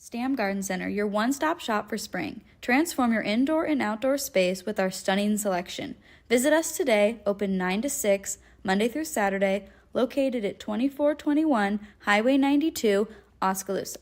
Stam Garden Center, your one-stop shop for spring. Transform your indoor and outdoor space with our stunning selection. Visit us today, open 9 to 6, Monday through Saturday, located at 2421 Highway 92, Oskaloosa.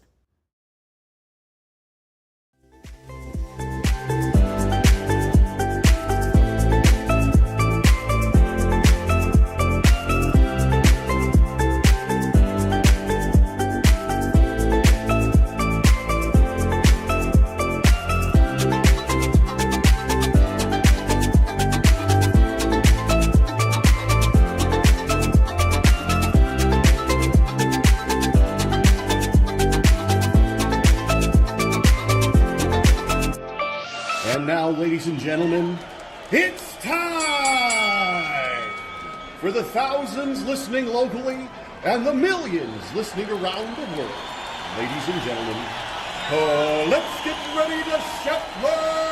And now, ladies and gentlemen, it's time for the thousands listening locally and the millions listening around the world. Ladies and gentlemen, let's get ready to shuffle!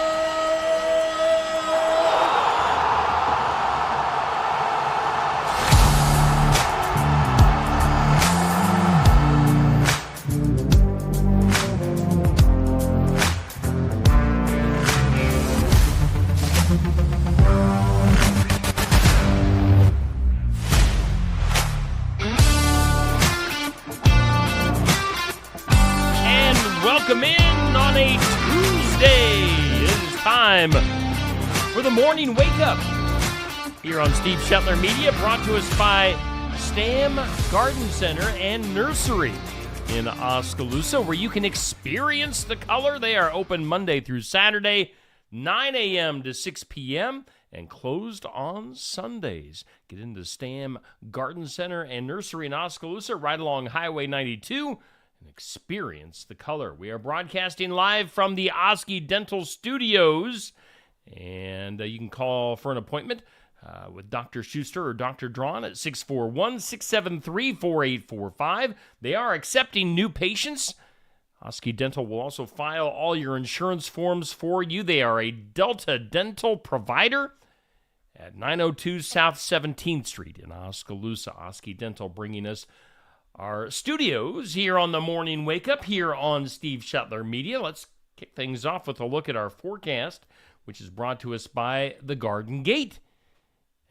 Welcome in on a Tuesday. It is time for the morning wake-up here on Steve Shetler Media, brought to us by Stam Garden Center and Nursery in Oskaloosa, where you can experience the color. They are open Monday through Saturday, 9 a.m. to 6 p.m., and closed on Sundays. Get into Stam Garden Center and Nursery in Oskaloosa, right along Highway 92, and experience the color. We are broadcasting live from the Oski Dental Studios, and you can call for an appointment with Dr. Schuster or Dr. Drawn at 641-673-4845. They are accepting new patients. Oski Dental will also file all your insurance forms for you. They are a Delta Dental provider at 902 South 17th Street in Oskaloosa. Oski Dental bringing us our studios here on the Morning Wake Up here on Steve Shetler Media. Let's kick things off with a look at our forecast, which is brought to us by the Garden Gate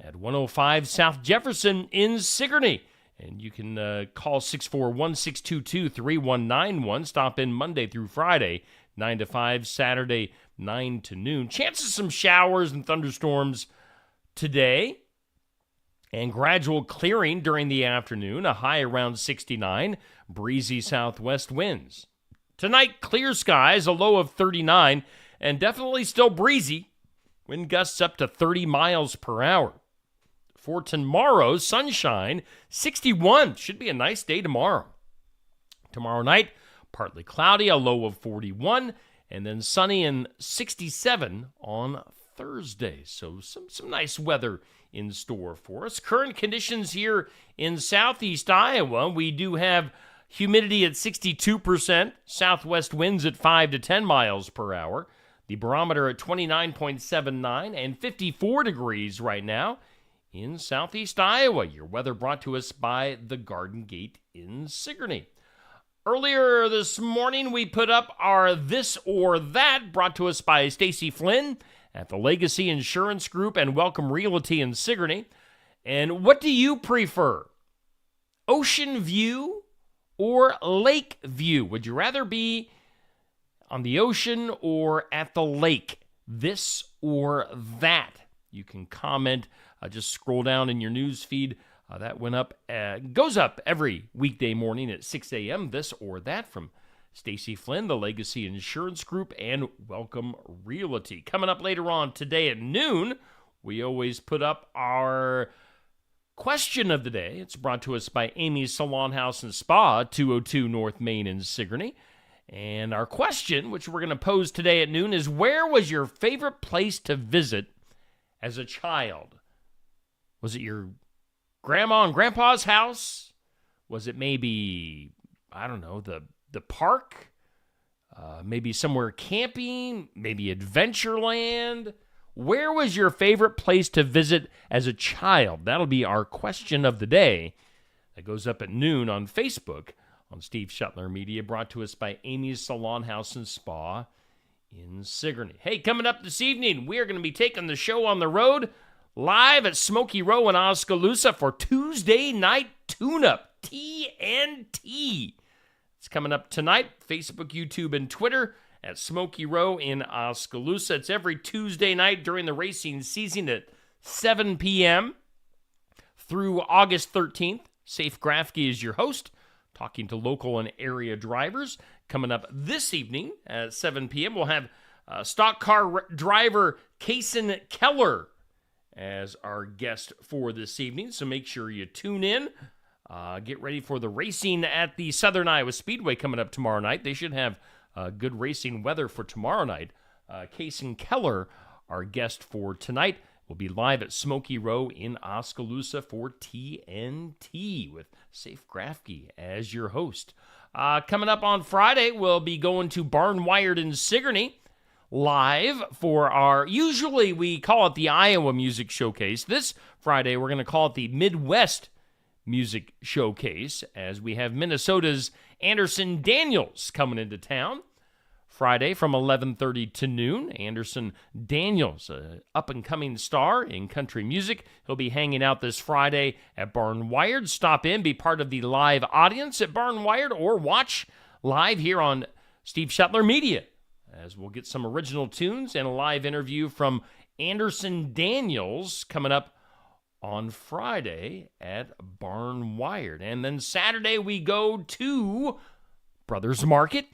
at 105 South Jefferson in Sigourney. And you can call 641-622-3191. Stop in Monday through Friday, 9 to 5, Saturday, 9 to noon. Chances of some showers and thunderstorms today, and gradual clearing during the afternoon, a high around 69, breezy southwest winds. Tonight, clear skies, a low of 39, and definitely still breezy, wind gusts up to 30 miles per hour. For tomorrow, sunshine, 61, should be a nice day tomorrow. Tomorrow night, partly cloudy, a low of 41, and then sunny and 67 on Thursday. So some nice weather in store for us. Current conditions here in southeast Iowa, we do have humidity at 62%, southwest winds at 5 to 10 miles per hour, the barometer at 29.79 and 54 degrees right now in southeast Iowa. Your weather brought to us by the Garden Gate in Sigourney. Earlier this morning, we put up our This or That, brought to us by Stacy Flynn at the Legacy Insurance Group and Welcome Realty in Sigourney. And what do you prefer? Ocean view or lake view? Would you rather be on the ocean or at the lake? This or that? You can comment. Just scroll down in your news feed. That went up, goes up every weekday morning at 6 a.m. This or That from Stacy Flynn, the Legacy Insurance Group, and Welcome Realty. Coming up later on today at noon, we always put up our question of the day. It's brought to us by Amy's Salon House and Spa, 202 North Main in Sigourney. And our question, which we're going to pose today at noon, is where was your favorite place to visit as a child? Was it your grandma and grandpa's house? Was it maybe, I don't know, the park? Maybe somewhere camping? Maybe Adventureland? Where was your favorite place to visit as a child? That'll be our question of the day. That goes up at noon on Facebook on Steve Shuttler Media, brought to us by Amy's Salon House and Spa in Sigourney. Hey, coming up this evening, we are going to be taking the show on the road live at Smoky Row in Oskaloosa for Tuesday Night Tune-Up, TNT. It's coming up tonight, Facebook, YouTube, and Twitter at Smoky Row in Oskaloosa. It's every Tuesday night during the racing season at 7 p.m. through August 13th. Safe Grafke is your host, talking to local and area drivers. Coming up this evening at 7 p.m., we'll have stock car driver Kason Keller as our guest for this evening. So make sure you tune in. Get ready for the racing at the Southern Iowa Speedway coming up tomorrow night. They should have good racing weather for tomorrow night. Kason Keller, our guest for tonight, will be live at Smoky Row in Oskaloosa for TNT with Safe Grafke as your host. Coming up on Friday, we'll be going to Barnwired in Sigourney live for our, usually we call it the Iowa Music Showcase. This Friday, we're going to call it the Midwest Music Showcase as we have Minnesota's Anderson Daniels coming into town. Friday from 11:30 to noon. Anderson Daniels, an up-and-coming star in country music. He'll be hanging out this Friday at Barnwired. Stop in, be part of the live audience at Barnwired, or watch live here on Steve Shuttler Media, as we'll get some original tunes and a live interview from Anderson Daniels coming up on Friday at Barnwired. And then Saturday we go to Brothers Market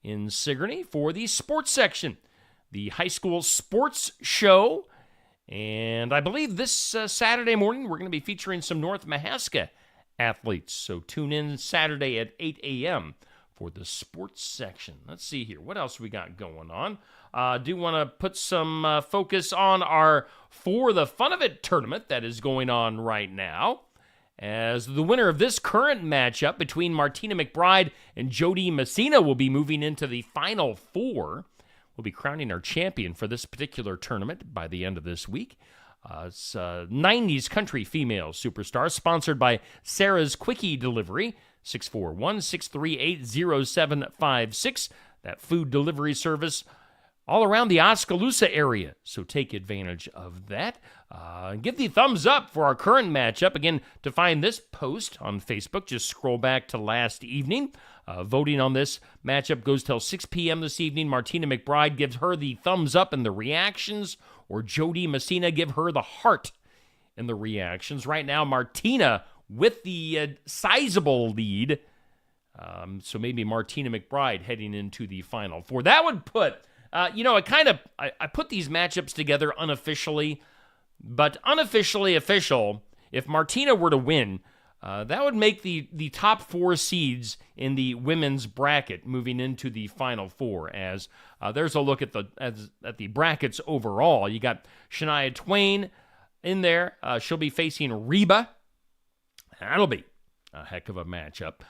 in Sigourney for the sports section, the high school sports show. And I believe this Saturday morning we're going to be featuring some North Mahaska athletes. So tune in Saturday at 8 a.m. for the sports section. Let's see here. What else we got going on? Do want to put some focus on our For the Fun of It tournament that is going on right now, as the winner of this current matchup between Martina McBride and Jody Messina will be moving into the Final Four. We'll be crowning our champion for this particular tournament by the end of this week. It's 90s country female superstar, sponsored by Sarah's Quickie Delivery, 641-638-0756. That food delivery service all around the Oskaloosa area, so take advantage of that. Give the thumbs up for our current matchup. Again, to find this post on Facebook, just scroll back to last evening. Voting on this matchup goes till 6 p.m. this evening. Martina McBride gives her the thumbs up in the reactions, or Jody Messina give her the heart in the reactions. Right now, Martina with the sizable lead. So maybe Martina McBride heading into the Final Four. That would put... I put these matchups together unofficially, but unofficially official. If Martina were to win, that would make the top four seeds in the women's bracket moving into the Final Four. As there's a look at the brackets overall. You got Shania Twain in there. She'll be facing Reba. That'll be a heck of a matchup.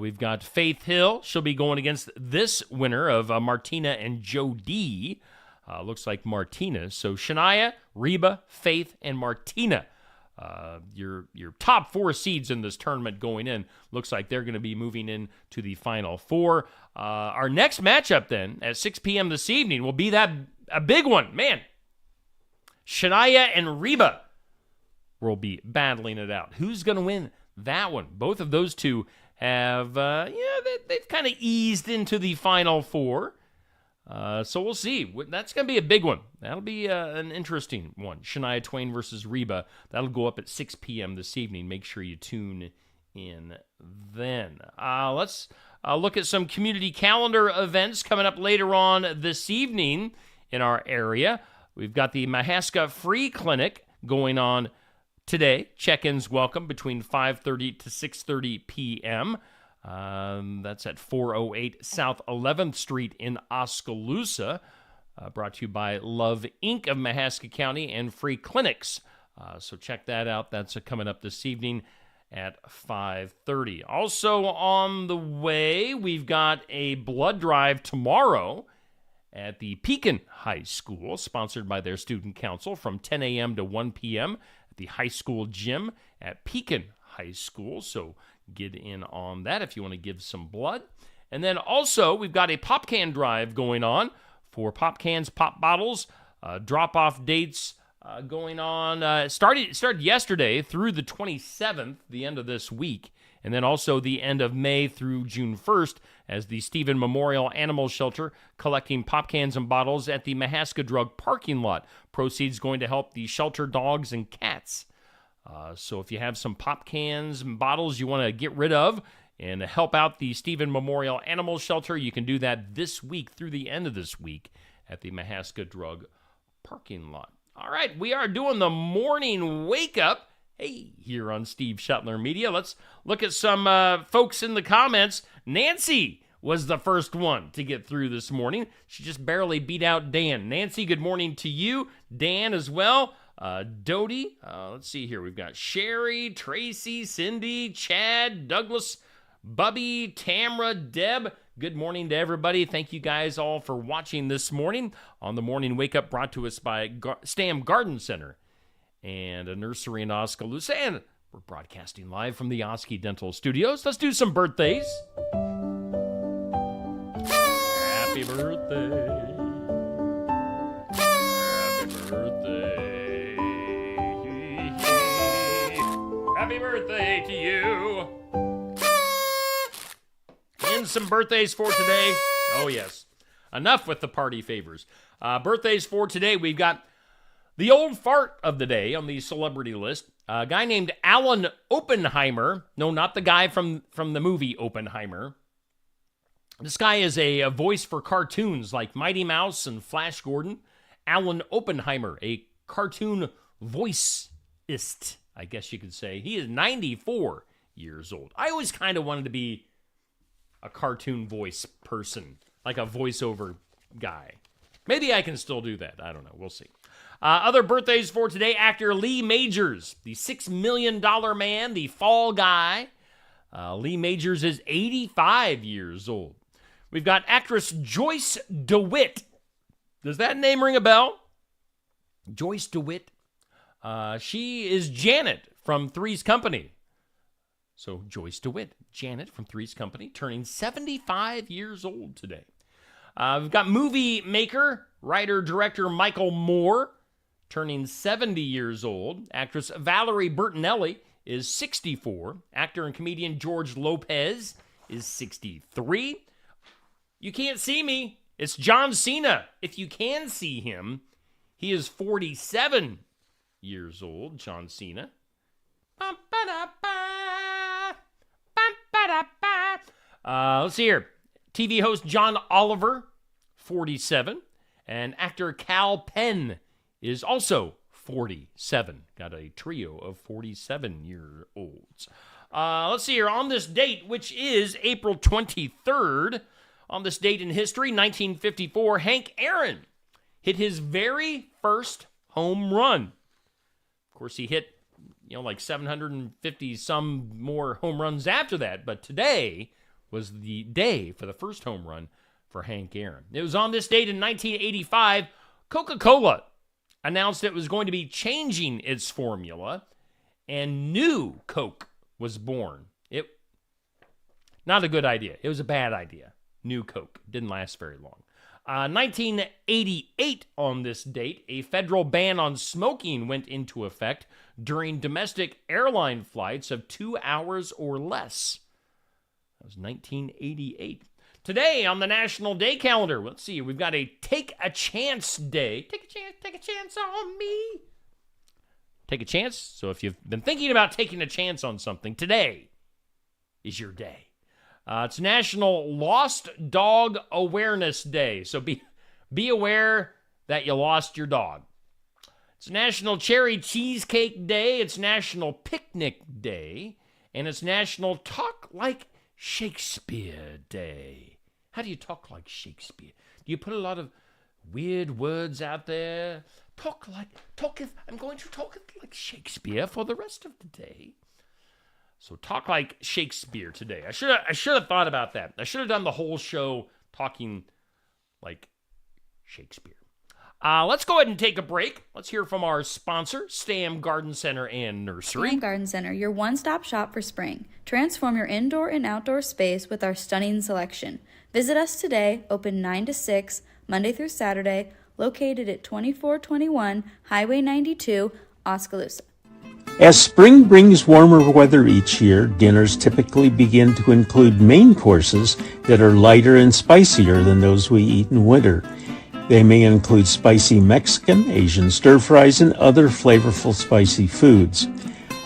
We've got Faith Hill. She'll be going against this winner of Martina and Jody. Looks like Martina. So Shania, Reba, Faith, and Martina. Your top four seeds in this tournament going in. Looks like they're going to be moving in to the Final Four. Our next matchup then at 6 p.m. this evening will be a big one. Man, Shania and Reba will be battling it out. Who's going to win that one? Both of those two have, they've kind of eased into the Final Four. So we'll see. That's going to be a big one. That'll be an interesting one. Shania Twain versus Reba. That'll go up at 6 p.m. this evening. Make sure you tune in then. Let's look at some community calendar events coming up later on this evening in our area. We've got the Mahaska Free Clinic going on today. Check-ins welcome between 5:30 to 6:30 p.m. That's at 408 South 11th Street in Oskaloosa. Brought to you by Love Inc. of Mahaska County and Free Clinics. So check that out. That's coming up this evening at 5:30. Also on the way, we've got a blood drive tomorrow at the Pekin High School, sponsored by their student council from 10 a.m. to 1 p.m. at the high school gym at Pekin High School. So get in on that if you want to give some blood. And then also, we've got a pop can drive going on for pop cans, pop bottles. Drop-off dates going on. Started yesterday through the 27th, the end of this week. And then also the end of May through June 1st as the Stephen Memorial Animal Shelter collecting pop cans and bottles at the Mahaska Drug parking lot. Proceeds going to help the shelter dogs and cats. So if you have some pop cans and bottles you want to get rid of and help out the Stephen Memorial Animal Shelter, you can do that this week through the end of this week at the Mahaska Drug parking lot. All right, we are doing the morning wake up. Hey, here on Steve Shetler Media. Let's look at some folks in the comments. Nancy was the first one to get through this morning. She just barely beat out Dan. Nancy, good morning to you. Dan as well. Dodie. Let's see here. We've got Sherry, Tracy, Cindy, Chad, Douglas, Bubby, Tamra, Deb. Good morning to everybody. Thank you guys all for watching this morning on the Morning Wake Up, brought to us by Stam Garden Center and a nursery in Oskaloosa. And we're broadcasting live from the Oski Dental Studios. Let's do some birthdays. Happy birthday. Happy birthday. Happy birthday to you. And some birthdays for today. Oh, yes. Enough with the party favors. Birthdays for today, we've got the old fart of the day on the celebrity list. A guy named Alan Oppenheimer. No, not the guy from the movie Oppenheimer. This guy is a voice for cartoons like Mighty Mouse and Flash Gordon. Alan Oppenheimer, a cartoon voiceist, I guess you could say. He is 94 years old. I always kind of wanted to be a cartoon voice person, like a voiceover guy. Maybe I can still do that. I don't know. We'll see. Other birthdays for today, actor Lee Majors, the $6 million man, the fall guy. Lee Majors is 85 years old. We've got actress Joyce DeWitt. Does that name ring a bell? Joyce DeWitt. She is Janet from Three's Company. So Joyce DeWitt, Janet from Three's Company, turning 75 years old today. We've got movie maker, writer, director Michael Moore, turning 70 years old. Actress Valerie Bertinelli is 64. Actor and comedian George Lopez is 63. You can't see me. It's John Cena. If you can see him, he is 47 years old, John Cena. Let's see here. TV host John Oliver, 47. And actor Cal Penn is also 47. Got a trio of 47-year-olds. Let's see here. On this date, which is April 23rd, on this date in history, 1954, Hank Aaron hit his very first home run. Of course, he hit, like 750 some more home runs after that, but today was the day for the first home run for Hank Aaron. It was on this date in 1985, Coca-Cola announced it was going to be changing its formula, and new Coke was born. Not a good idea. It was a bad idea. New Coke. Didn't last very long. 1988 on this date, a federal ban on smoking went into effect during domestic airline flights of 2 hours or less. That was 1988. Today on the National Day calendar, let's see, we've got a Take a Chance Day. Take a chance on me. Take a chance. So if you've been thinking about taking a chance on something, today is your day. It's National Lost Dog Awareness Day. So be aware that you lost your dog. It's National Cherry Cheesecake Day. It's National Picnic Day. And it's National Talk Like Shakespeare Day. How do you talk like Shakespeare? Do you put a lot of weird words out there? I'm going to talk like Shakespeare for the rest of the day. So talk like Shakespeare today. I should have thought about that. I should have done the whole show talking like Shakespeare. Let's go ahead and take a break. Let's hear from our sponsor, Stam Garden Center and Nursery. Stam Garden Center, your one-stop shop for spring. Transform your indoor and outdoor space with our stunning selection. Visit us today, open 9 to 6, Monday through Saturday, located at 2421 Highway 92, Oskaloosa. As spring brings warmer weather each year, dinners typically begin to include main courses that are lighter and spicier than those we eat in winter. They may include spicy Mexican, Asian stir-fries, and other flavorful spicy foods.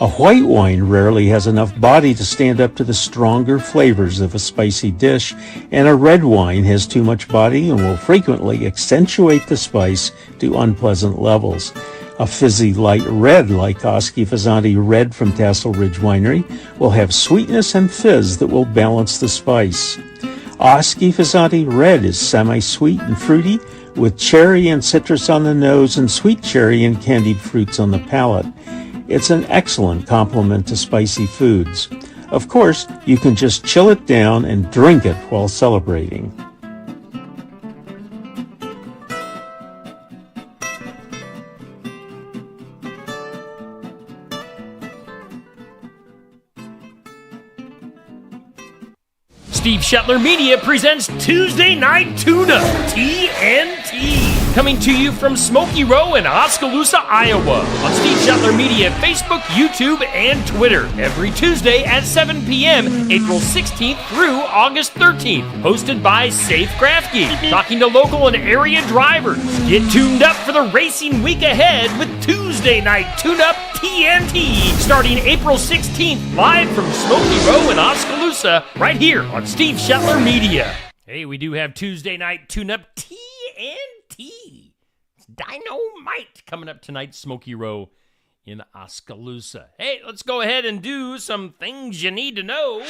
A white wine rarely has enough body to stand up to the stronger flavors of a spicy dish, and a red wine has too much body and will frequently accentuate the spice to unpleasant levels. A fizzy light red like Oski Fasanti Red from Tassel Ridge Winery will have sweetness and fizz that will balance the spice. Oski Fasanti Red is semi-sweet and fruity, with cherry and citrus on the nose and sweet cherry and candied fruits on the palate. It's an excellent complement to spicy foods. Of course, you can just chill it down and drink it while celebrating. Steve Shetler Media presents Tuesday Night Tune-Up, TNT. Coming to you from Smoky Row in Oskaloosa, Iowa. On Steve Shetler Media, Facebook, YouTube, and Twitter. Every Tuesday at 7 p.m., April 16th through August 13th. Hosted by Safe Craft Geek. Talking to local and area drivers. Get tuned up for the racing week ahead with Tuesday Night Tune-Up, TNT. Starting April 16th, live from Smoky Row in Oskaloosa, right here on Steve Shetler Media. Hey, we do have Tuesday Night Tune-Up TNT. It's Dynamite coming up tonight, Smoky Row in Oskaloosa. Hey, let's go ahead and do some things you need to know.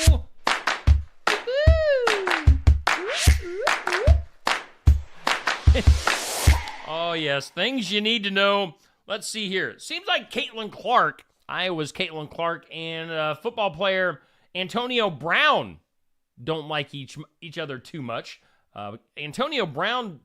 Oh, yes, things you need to know. Let's see here. Seems like Caitlin Clark, Iowa's Caitlin Clark, and football player Antonio Brown don't like each other too much. Antonio Brown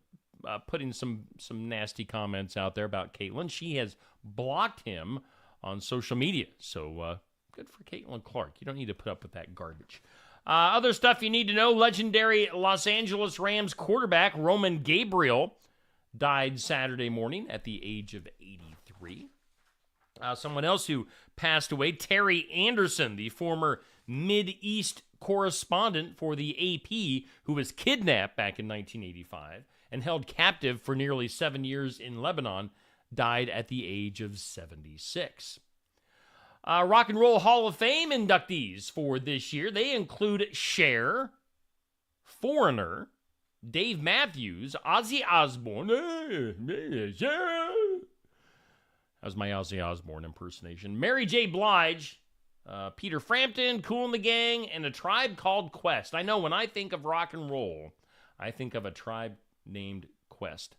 putting some nasty comments out there about Caitlin. She has blocked him on social media. So good for Caitlin Clark. You don't need to put up with that garbage. Other stuff you need to know. Legendary Los Angeles Rams quarterback Roman Gabriel died Saturday morning at the age of 83. Someone else who passed away, Terry Anderson, the former Mid-East correspondent for the AP, who was kidnapped back in 1985 and held captive for nearly 7 years in Lebanon, died at the age of 76. Rock and Roll Hall of Fame inductees for this year, they include Cher, Foreigner, Dave Matthews, Ozzy Osbourne. That was my Ozzy Osbourne impersonation. Mary J. Blige, Peter Frampton, Kool and the Gang, and A Tribe Called Quest. I know when I think of rock and roll, I think of A Tribe Named Quest.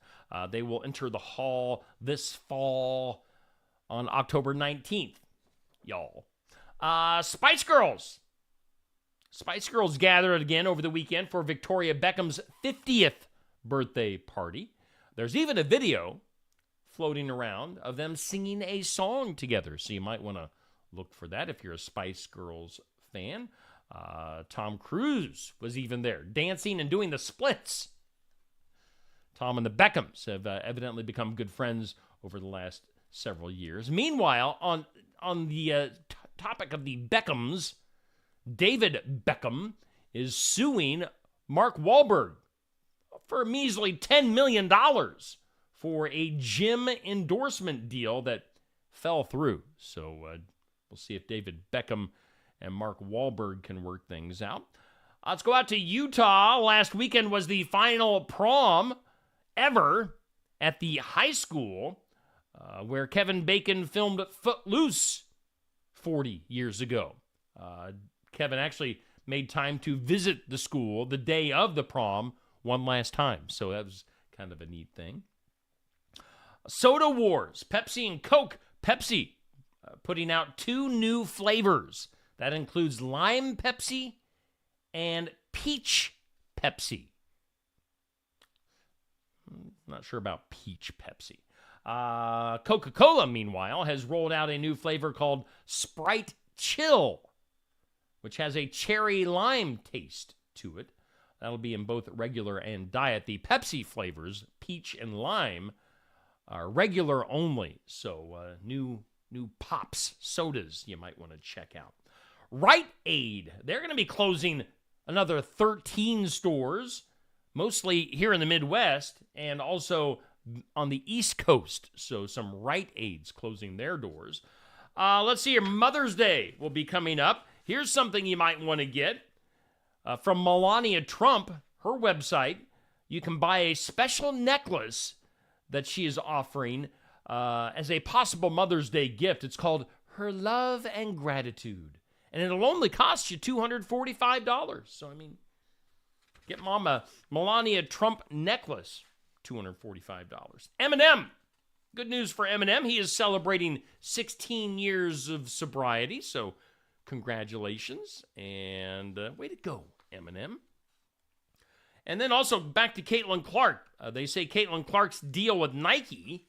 They will enter the hall this fall on October 19th, y'all. Spice Girls. Spice Girls gathered again over the weekend for Victoria Beckham's 50th birthday party. There's even a video floating around of them singing a song together, so you might want to look for that if you're a Spice Girls fan. Tom Cruise was even there, dancing and doing the splits. Tom and the Beckhams have evidently become good friends over the last several years. Meanwhile, on the topic of the Beckhams, David Beckham is suing Mark Wahlberg for a measly $10 million for a gym endorsement deal that fell through. So we'll see if David Beckham and Mark Wahlberg can work things out. Let's go out to Utah. Last weekend was the final prom ever at the high school where Kevin Bacon filmed Footloose 40 years ago. Kevin actually made time to visit the school the day of the prom one last time. So that was kind of a neat thing. Soda Wars, Pepsi and Coke. Pepsi putting out 2 new flavors. That includes Lime Pepsi and Peach Pepsi. Not sure about peach Pepsi. Coca-Cola, meanwhile, has rolled out a new flavor called Sprite Chill, which has a cherry lime taste to it. That'll be in both regular and diet. The Pepsi flavors, peach and lime, are regular only. So new Pops sodas you might want to check out. Rite Aid, they're going to be closing another 13 stores, mostly here in the Midwest and also on the East Coast. So some Rite Aids closing their doors. Let's see here. Mother's Day will be coming up. Here's something you might want to get. From Melania Trump, her website, you can buy a special necklace that she is offering as a possible Mother's Day gift. It's called Her Love and Gratitude. And it'll only cost you $245. So, I mean, get Mom a Melania Trump necklace, $245. Eminem. Good news for Eminem. He is celebrating 16 years of sobriety. So, congratulations. And way to go, Eminem. And then also back to Caitlin Clark. They say Caitlin Clark's deal with Nike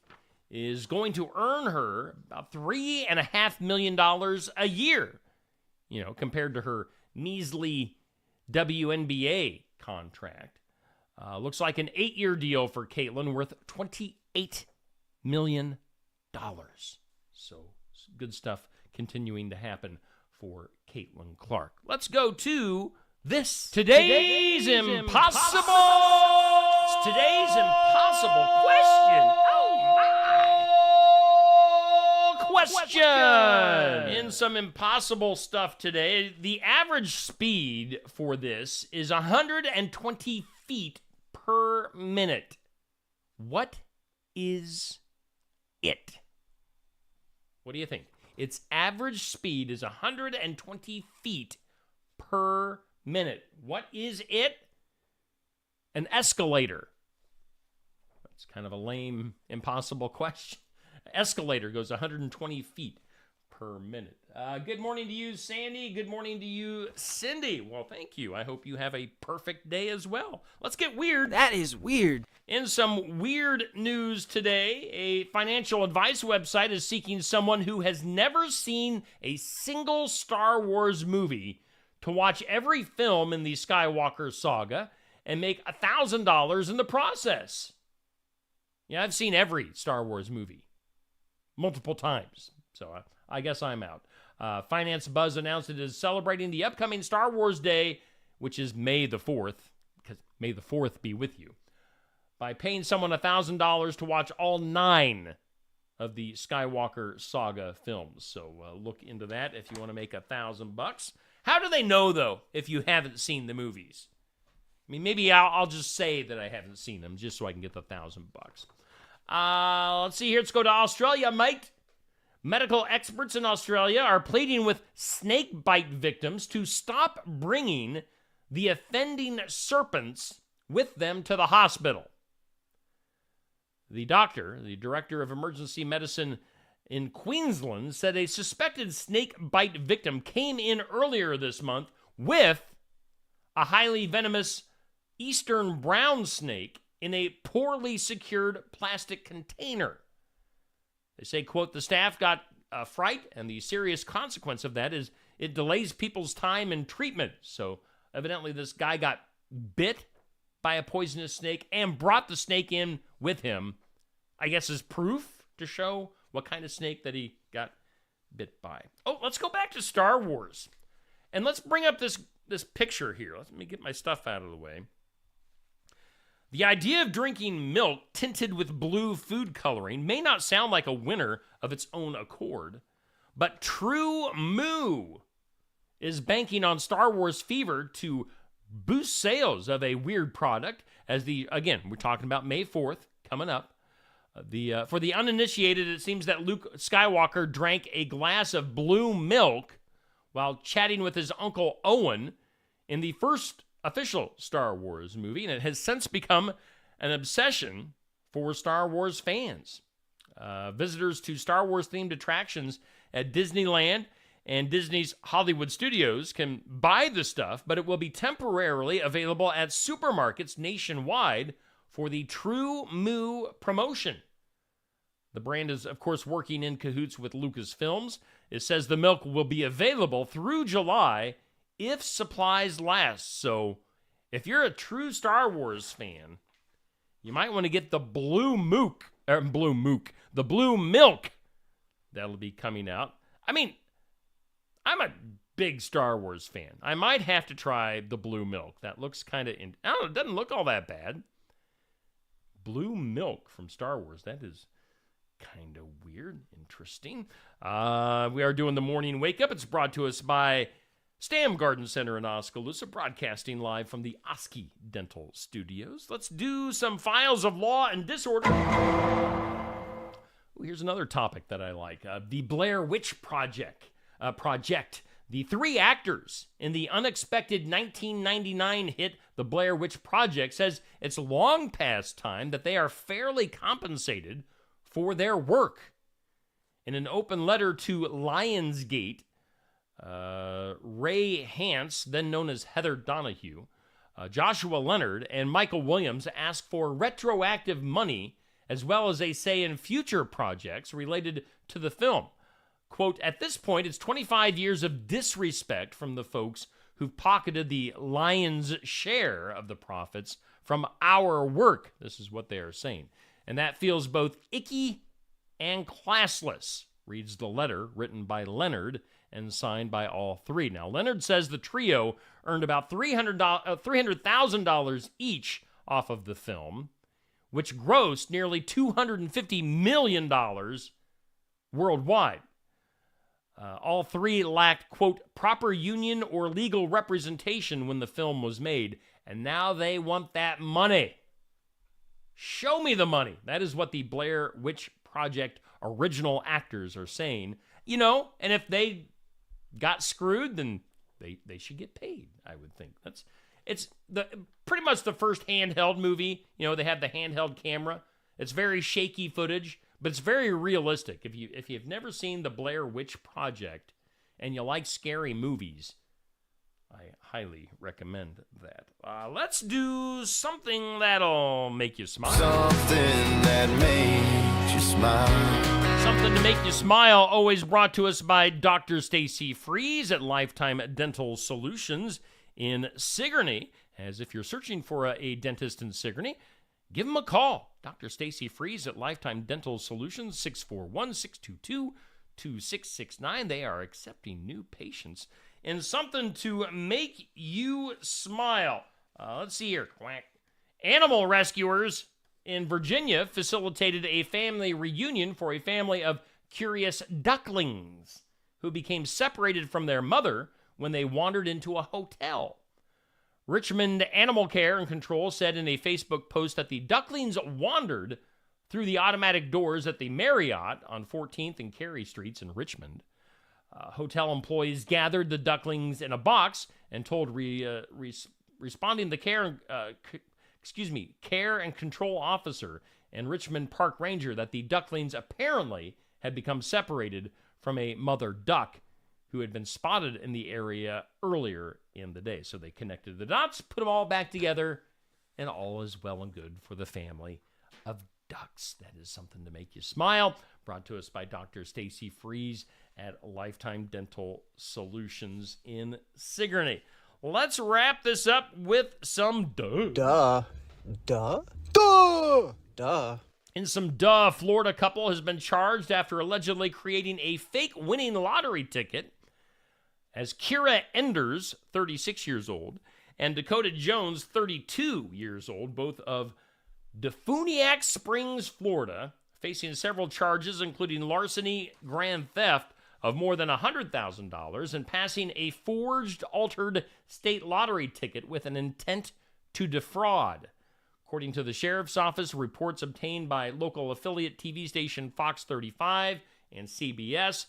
is going to earn her about $3.5 million a year, you know, compared to her measly WNBA contract. Looks like an 8-year deal for Caitlin worth $28 million. So good stuff continuing to happen for Caitlin Clark. Let's go to this. Today's impossible question. Question. In some impossible stuff today, the average speed for this is 120 feet per minute. What is it? What do you think? Its average speed is 120 feet per minute. What is it? An escalator. That's kind of a lame, impossible question. Escalator goes 120 feet per minute. Good morning to you, Sandy. Good morning to you, Cindy. Well, thank you. I hope you have a perfect day as well. Let's get weird. That is weird. In some weird news today, a financial advice website is seeking someone who has never seen a single Star Wars movie to watch every film in the Skywalker saga and make $1,000 in the process. Yeah, I've seen every Star Wars movie multiple times, so I guess I'm out. Finance Buzz announced it is celebrating the upcoming Star Wars Day, which is May the 4th, because May the 4th be with you, by paying someone $1,000 to watch all 9 of the Skywalker saga films. So look into that if you want to make $1,000. How do they know, though, if you haven't seen the movies? I mean, maybe I'll just say that I haven't seen them just so I can get the $1,000. Let's see here. Let's go to Australia, mate. Medical experts in Australia are pleading with snake bite victims to stop bringing the offending serpents with them to the hospital. The doctor, the director of emergency medicine in Queensland, said a suspected snake bite victim came in earlier this month with a highly venomous eastern brown snake in a poorly secured plastic container. They say, quote, the staff got a fright, and the serious consequence of that is it delays people's time in treatment. So evidently this guy got bit by a poisonous snake and brought the snake in with him, I guess as proof to show what kind of snake that he got bit by. Oh, let's go back to Star Wars. And let's bring up this picture here. Let me get my stuff out of the way. The idea of drinking milk tinted with blue food coloring may not sound like a winner of its own accord, but True Moo is banking on Star Wars fever to boost sales of a weird product again, we're talking about May 4th coming up. For the uninitiated, it seems that Luke Skywalker drank a glass of blue milk while chatting with his uncle Owen in the first official Star Wars movie, and it has since become an obsession for Star Wars fans. Visitors to Star Wars-themed attractions at Disneyland and Disney's Hollywood Studios can buy the stuff, but it will be temporarily available at supermarkets nationwide for the True Moo promotion. The brand is, of course, working in cahoots with Lucasfilms. It says the milk will be available through July if supplies last. So if you're a true Star Wars fan, you might want to get the blue milk. That'll be coming out. I mean, I'm a big Star Wars fan. I might have to try the blue milk. That looks kind of, I don't know, it doesn't look all that bad. Blue milk from Star Wars. That is kind of weird. Interesting. We are doing the morning wake up. It's brought to us by Stam Garden Center in Oskaloosa, broadcasting live from the Oski Dental Studios. Let's do some files of law and disorder. Here's another topic that I like. The Blair Witch Project. The three actors in the unexpected 1999 hit The Blair Witch Project says it's long past time that they are fairly compensated for their work. In an open letter to Lionsgate, Ray Hance, then known as Heather Donahue, Joshua Leonard, and Michael Williams asked for retroactive money as well as a say in future projects related to the film. Quote, at this point, it's 25 years of disrespect from the folks who've pocketed the lion's share of the profits from our work. This is what they are saying. And that feels both icky and classless, reads the letter written by Leonard and signed by all three. Now, Leonard says the trio earned about $300,000 each off of the film, which grossed nearly $250 million worldwide. All three lacked, quote, proper union or legal representation when the film was made, and now they want that money. Show me the money. That is what the Blair Witch Project original actors are saying. You know, and if they got screwed, then they should get paid, I would think. It's pretty much the first handheld movie. You know, they have the handheld camera. It's very shaky footage, but it's very realistic. If you've never seen the Blair Witch Project and you like scary movies, I highly recommend that. Let's do something that'll make you smile. Something that makes you smile. Something to make you smile, always brought to us by Dr. Stacy Freeze at Lifetime Dental Solutions in Sigourney. As if you're searching for a dentist in Sigourney, give them a call. Dr. Stacy Freeze at Lifetime Dental Solutions, 641-622-2669. They are accepting new patients. And something to make you smile. Let's see here. Quack. Animal rescuers in Virginia facilitated a family reunion for a family of curious ducklings who became separated from their mother when they wandered into a hotel. Richmond Animal Care and Control said in a Facebook post that the ducklings wandered through the automatic doors at the Marriott on 14th and Carey Streets in Richmond. Hotel employees gathered the ducklings in a box and told responding the care and control officer and Richmond Park Ranger that the ducklings apparently had become separated from a mother duck who had been spotted in the area earlier in the day. So they connected the dots, put them all back together, and all is well and good for the family of ducks. That is something to make you smile. Brought to us by Dr. Stacy Freeze at Lifetime Dental Solutions in Sigourney. Let's wrap this up with some duh. In some duh, Florida couple has been charged after allegedly creating a fake winning lottery ticket as Kira Enders, 36 years old, and Dakota Jones, 32 years old, both of Defuniak Springs, Florida, facing several charges, including larceny, grand theft of more than $100,000, and passing a forged, altered state lottery ticket with an intent to defraud. According to the sheriff's office, reports obtained by local affiliate TV station Fox 35 and CBS,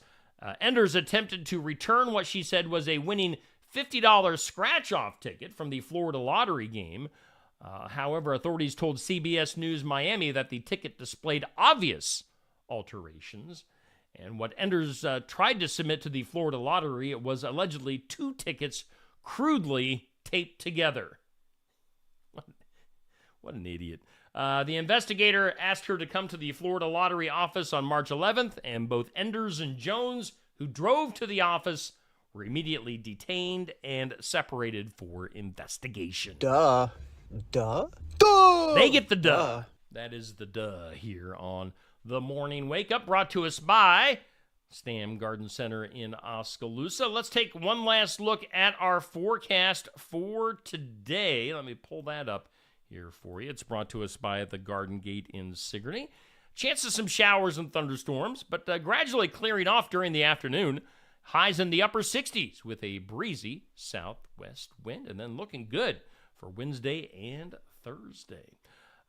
Enders attempted to return what she said was a winning $50 scratch-off ticket from the Florida lottery game. However, authorities told CBS News Miami that the ticket displayed obvious alterations. And what Enders tried to submit to the Florida lottery was allegedly 2 tickets crudely taped together. What an idiot. The investigator asked her to come to the Florida Lottery office on March 11th, and both Enders and Jones, who drove to the office, were immediately detained and separated for investigation. Duh. They get the duh. That is the duh here on The Morning Wake Up, brought to us by Stam Garden Center in Oskaloosa. Let's take one last look at our forecast for today. Let me pull that up here for you. It's brought to us by the Garden Gate in Sigourney. Chance of some showers and thunderstorms, but gradually clearing off during the afternoon. Highs in the upper 60s with a breezy southwest wind, and then looking good for Wednesday and Thursday.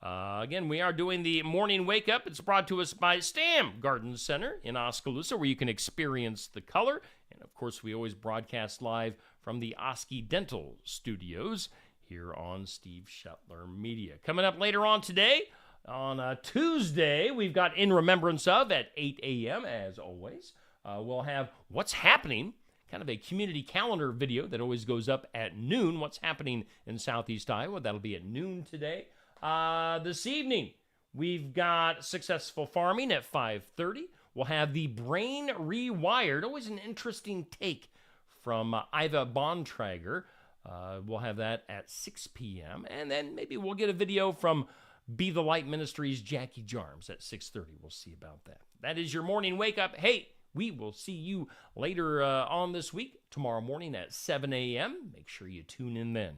Again, we are doing the morning wake up. It's brought to us by Stam Garden Center in Oskaloosa, where you can experience the color. And of course, we always broadcast live from the Oski Dental Studios here on Steve Shetler Media. Coming up later on today, on Tuesday, we've got In Remembrance Of at 8 a.m. as always. We'll have What's Happening, kind of a community calendar video that always goes up at noon. What's happening in Southeast Iowa? That'll be at noon today. This evening, we've got Successful Farming at 5:30. We'll have the Brain Rewired, always an interesting take from Iva Bontrager. We'll have that at 6 p.m. And then maybe we'll get a video from Be the Light Ministries' Jackie Jarms at 6:30. We'll see about that. That is your morning wake up. Hey, we will see you later on this week, tomorrow morning at 7 a.m. Make sure you tune in then.